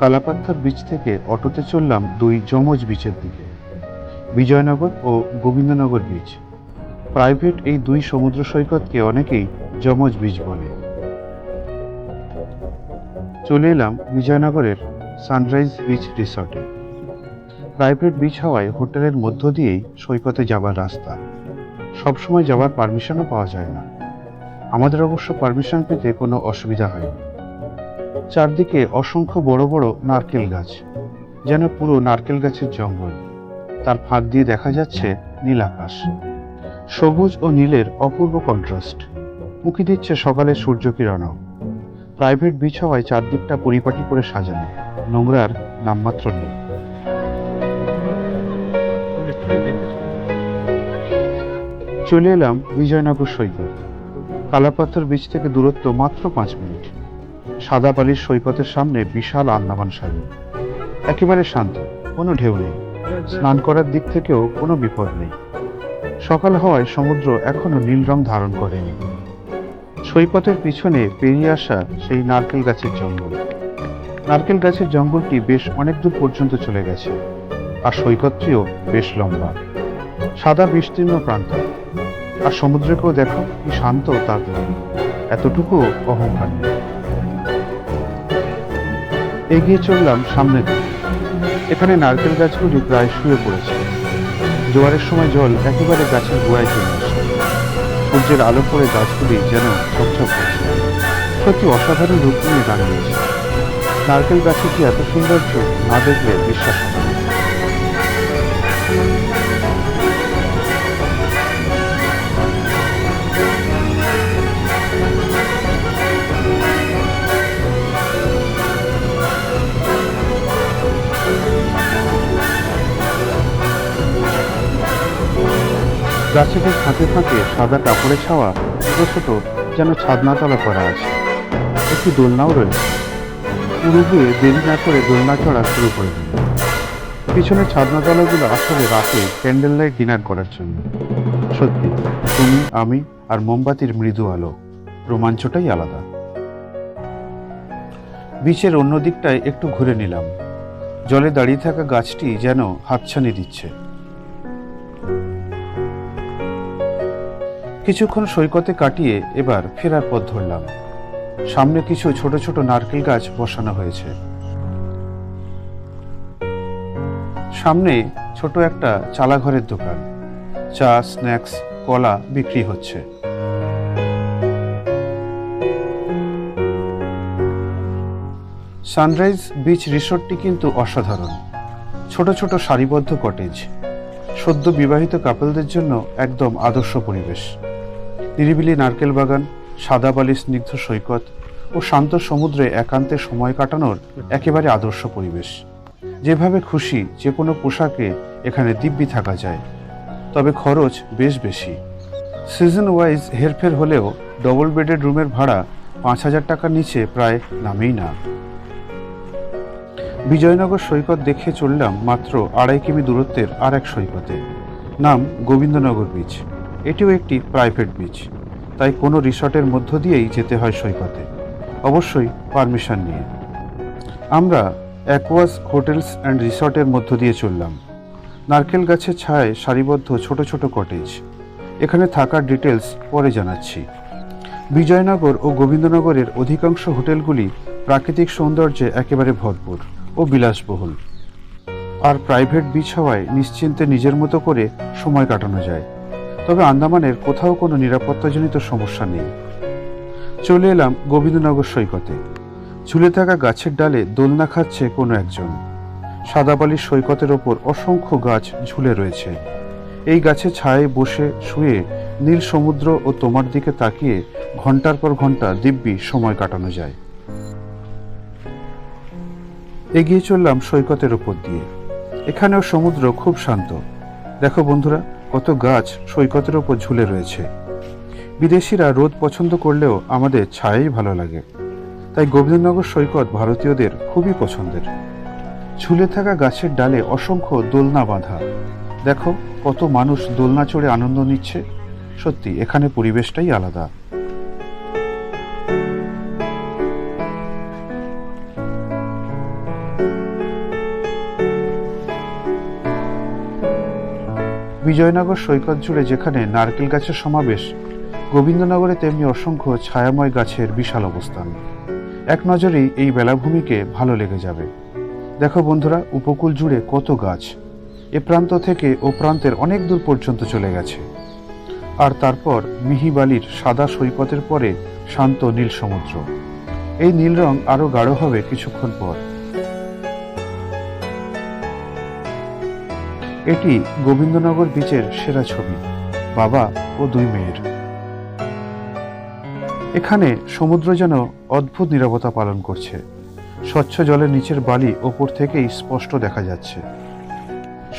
Kala Patthar beach থেকে অটোতে চললাম দুই যমজ বিচের দিকে, বিজয়নগর ও গোবিন্দনগর বিচ। প্রাইভেট এই দুই সমুদ্র সৈকতকে অনেকেই যমজ বিচ বলে। চলে এলাম বিজয়নগরের সানরাইজ বিচ রিসর্টে। প্রাইভেট বিচ হওয়ায় হোটেলের মধ্য দিয়েই সৈকতে যাবার রাস্তা। সবসময় যাওয়ার পারমিশনও পাওয়া যায় না। আমাদের অবশ্য পারমিশন পেতে কোনো অসুবিধা হয়নি। চারদিকে অসংখ্য বড় বড় নারকেল গাছ, যেন পুরো নারকেল গাছের জঙ্গল। তার ফাঁক দিয়ে দেখা যাচ্ছে নীল আকাশ। সবুজ ও নীলের অপূর্ব কন্ট্রাস্ট উঁকি দিচ্ছে সকালের সূর্যকিরণও। প্রাইভেট বিচ হওয়ায় চারদিকটা পরিপাটি করে সাজানো, নোংরার নামমাত্র নেই। চলে এলাম বিজয়নগর সৈকত। কালাপাথর বিচ থেকে দূরত্ব মাত্র 5 মিনিট। সাদা বালির সৈকতের সামনে বিশাল আন্দামান সাগর। একেবারে শান্ত, কোনো ঢেউ নেই। স্নান করার দিক থেকেও কোনো বিপদ নেই। সকাল হওয়ায় সমুদ্র এখনো নীল রং ধারণ করেনি। সৈকতের পিছনে পেরিয়ে আসা সেই নারকেল গাছের জঙ্গল। নারকেল গাছের জঙ্গলটি বেশ অনেক দূর পর্যন্ত চলে গেছে, আর সৈকতটিও বেশ লম্বা। সাদা বিস্তীর্ণ প্রান্ত। আর সমুদ্রকেও দেখো কি শান্ত তার রং, এতটুকু অহংকার নেই। এগিয়ে চললাম সামনের দিকে। এখানে নারকেল গাছগুলি প্রায় শুয়ে পড়েছে। জোয়ারের সময় জল একেবারে গাছের গোড়ায় চলে আসে। সূর্যের আলো পড়ে গাছগুলি যেন ঝকঝক করছে। সত্যি অসাধারণ রূপ নিয়ে দাঁড়িয়েছে। নারকেল গাছের কি এত সৌন্দর্য না দেখলে বিশ্বাস হবে না। গাছের ফাঁকে ফাঁকে সাদা কাপড়ে ছাওয়া ছোট ছোট যেন ছাদনাতলা করা আছে। একটি দোলনাও রয়েছে। পুরো গিয়ে দেরি না করে দোলনা চড়া শুরু করে দিল। পিছনে ছাদনাতলাগুলো আসলে রাতে ক্যান্ডেল লাইট ডিনার করার জন্য। সত্যি, তুমি, আমি আর মোমবাতির মৃদু আলো, রোমাঞ্চটাই আলাদা। বিচের অন্য দিকটায় একটু ঘুরে নিলাম। জলে দাঁড়িয়ে থাকা গাছটি যেন হাতছানি দিচ্ছে। কিছুক্ষণ সৈকতে কাটিয়ে এবার ফেরার পথ ধরলাম। সামনে কিছু ছোট ছোট নারকেল গাছ বসানো হয়েছে। সামনে ছোট একটা চালাঘরের দোকান। চা, স্ন্যাক্স, কলা বিক্রি হচ্ছে। সানরাইজ বিচ রিসোর্টটি কিন্তু অসাধারণ। ছোট ছোট সারিবদ্ধ কটেজ, সদ্য বিবাহিত কাপলদের জন্য একদম আদর্শ পরিবেশ। নিরিবিলি নারকেল বাগান, সাদা বালি স্নিগ্ধ সৈকত ও শান্ত সমুদ্রে একান্তে সময় কাটানোর একেবারে আদর্শ পরিবেশ। যেভাবে খুশি যে কোনো পোশাকে এখানে দিব্যি থাকা যায়। তবে খরচ বেশ বেশি। সিজন ওয়াইজ হেরফের হলেও ডবল বেডেড রুমের ভাড়া 5,000 টাকার নিচে প্রায় নামেই না। বিজয়নগর সৈকত দেখে চললাম মাত্র 2.5 কিমি দূরত্বের আর এক সৈকতে। নাম গোবিন্দনগর বিচ। এটিও একটি প্রাইভেট বিচ, তাই কোনো রিসর্টের মধ্য দিয়েই যেতে হয় সৈকতে, অবশ্যই পারমিশন নিয়ে। আমরা অ্যাকোয়াস হোটেলস অ্যান্ড রিসর্টের মধ্য দিয়ে চললাম। নারকেল গাছের ছায়ায় সারিবদ্ধ ছোট ছোট কটেজ। এখানে থাকার ডিটেলস পরে জানাচ্ছি। বিজয়নগর ও গোবিন্দনগরের অধিকাংশ হোটেলগুলি প্রাকৃতিক সৌন্দর্যে একেবারে ভরপুর ও বিলাসবহুল। আর প্রাইভেট বিচ হওয়ায় নিশ্চিন্তে নিজের মতো করে সময় কাটানো যায়। তবে আন্দামানের কোথাও কোনো নিরাপত্তাজনিত সমস্যা নেই। চলে এলাম গোবিন্দনগর সৈকতে। ঝুলে থাকা গাছের ডালে দোলনা খাচ্ছে কোনো একজন। সাদাবালির সৈকতের ওপর অসংখ্য গাছ ঝুলে রয়েছে। এই গাছের ছায়ায় বসে শুয়ে নীল সমুদ্র ও তোমার দিকে তাকিয়ে ঘন্টার পর ঘন্টা দিব্যি সময় কাটানো যায়। এগিয়ে চললাম সৈকতের ওপর দিয়ে। এখানেও সমুদ্র খুব শান্ত। দেখো বন্ধুরা, কত গাছ সৈকতের ওপর ঝুলে রয়েছে। বিদেশিরা রোদ পছন্দ করলেও আমাদের ছায়াই ভালো লাগে, তাই গোবিন্দনগর সৈকত ভারতীয়দের খুবই পছন্দের। ঝুলে থাকা গাছের ডালে অসংখ্য দোলনা বাঁধা। দেখো কত মানুষ দোলনা চড়ে আনন্দ নিচ্ছে। সত্যি এখানে পরিবেশটাই আলাদা। বিজয়নগর সৈকত জুড়ে যেখানে নারকেল গাছের সমাবেশ, গোবিন্দনগরে তেমনি অসংখ্য ছায়াময় গাছের বিশাল অবস্থান। এক নজরেই এই বেলাভূমিকে ভালো লেগে যাবে। দেখো বন্ধুরা, উপকূল জুড়ে কত গাছ, এ প্রান্ত থেকে ও প্রান্তের অনেক দূর পর্যন্ত চলে গেছে। আর তারপর মিহি বালির সাদা সৈকতের পরে শান্ত নীল সমুদ্র। এই নীল রং আরো গাঢ় হবে কিছুক্ষণ পর। এটি গোবিন্দনগর বিচের সেরা ছবি, বাবা ও দুই মেয়ের। এখানে সমুদ্র যেন অদ্ভুত নীরবতা পালন করছে। স্বচ্ছ জলের নিচের বালি ওপর থেকেই স্পষ্ট দেখা যাচ্ছে।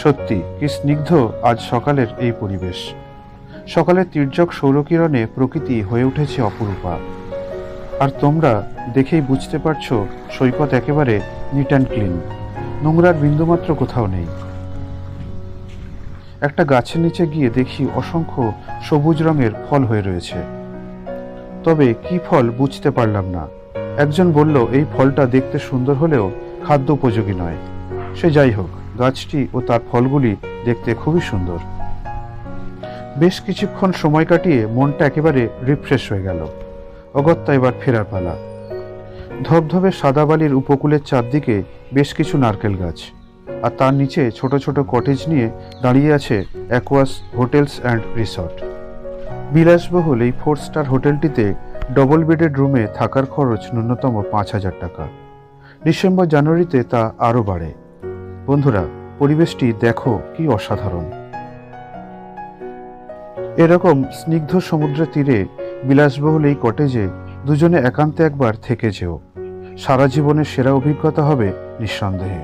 সত্যি কি স্নিগ্ধ আজ সকালের এই পরিবেশ। সকালের তির্যক সৌরকিরণে প্রকৃতি হয়ে উঠেছে অপরূপা। আর তোমরা দেখেই বুঝতে পারছো, সৈকত একেবারে নিট অ্যান্ড ক্লিন, নোংরার বিন্দুমাত্র কোথাও নেই। একটা গাছের নিচে গিয়ে দেখি অসংখ্য সবুজ রঙের ফল হয়ে রয়েছে, তবে কি ফল বুঝতে পারলাম না। একজন বলল এই ফলটা দেখতে সুন্দর হলেও খাদ্য উপযোগী নয়। সে যাই হোক, গাছটি ও তার ফলগুলি দেখতে খুবই সুন্দর। বেশ কিছুক্ষণ সময় কাটিয়ে মনটা একেবারে রিফ্রেশ হয়ে গেল। অগত্যা এবার ফেরার পালা। ধবধবে সাদা বালির উপকূলের চারদিকে বেশ কিছু নারকেল গাছ, আর তার নিচে ছোট ছোট কটেজ নিয়ে দাঁড়িয়ে আছে অ্যাকোয়াস হোটেলস অ্যান্ড রিসর্ট। বিলাসবহুল এই 4 স্টার হোটেলটিতে ডবল বেডেড রুমে থাকার খরচ ন্যূনতম 5,000 টাকা। ডিসেম্বর জানুয়ারিতে তা আরও বাড়ে। বন্ধুরা, পরিবেশটি দেখো কি অসাধারণ। এরকম স্নিগ্ধ সমুদ্রের তীরে বিলাসবহুল এই কটেজে দুজনে একান্তে একবার থেকে যেও। সারা জীবনের সেরা অভিজ্ঞতা হবে নিঃসন্দেহে।